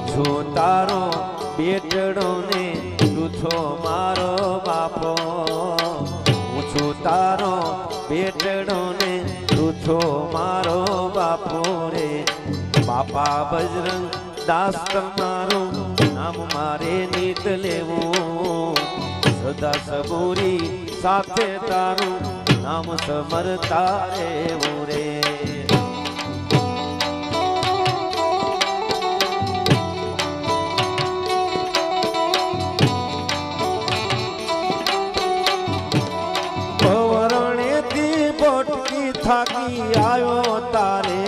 છો તારો બેટડો ને તું છો મારો બાપો હું છું તારો બેટડો ને તું છો મારો બાપો રે બાપા બજરંગ દાસ તમારું નામ મારે નીત લેવું સદા સબૂરી સાથે તારું નામ સમરતા રહેવું રે